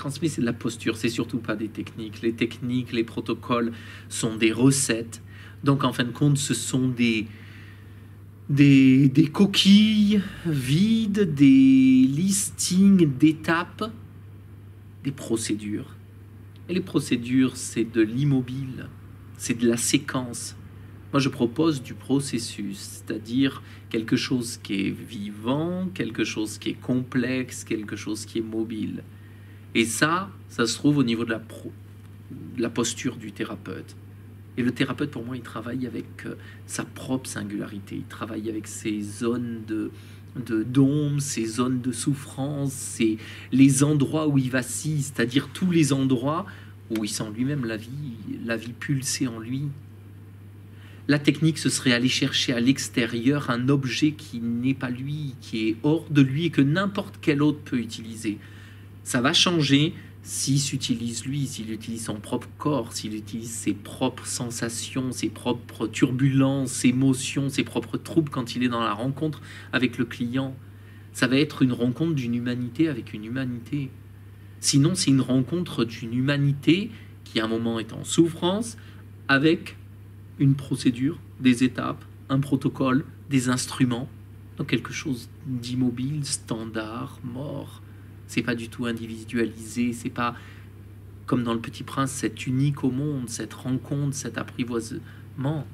transmet, c'est de la posture, c'est surtout pas des techniques. Les techniques, les protocoles sont des recettes. Donc, en fin de compte, ce sont des coquilles vides, des listings d'étapes, des procédures. Et les procédures, c'est de l'immobile, c'est de la séquence. Moi, je propose du processus, c'est-à-dire quelque chose qui est vivant, quelque chose qui est complexe, quelque chose qui est mobile. Et ça se trouve au niveau de la posture du thérapeute. Et le thérapeute, pour moi, il travaille avec sa propre singularité. Il travaille avec ses zones d'ombre, ses zones de souffrance, les endroits où il vacille, c'est-à-dire tous les endroits où il sent lui-même la vie pulser en lui. La technique, ce serait aller chercher à l'extérieur un objet qui n'est pas lui, qui est hors de lui et que n'importe quel autre peut utiliser. Ça va changer s'il s'utilise lui, s'il utilise son propre corps, s'il utilise ses propres sensations, ses propres turbulences, ses émotions, ses propres troubles quand il est dans la rencontre avec le client. Ça va être une rencontre d'une humanité avec une humanité. Sinon, c'est une rencontre d'une humanité qui, à un moment, est en souffrance, avec une procédure, des étapes, un protocole, des instruments, donc quelque chose d'immobile, standard, mort. C'est pas du tout individualisé, c'est pas comme dans Le Petit Prince, cette unique au monde, cette rencontre, cet apprivoisement.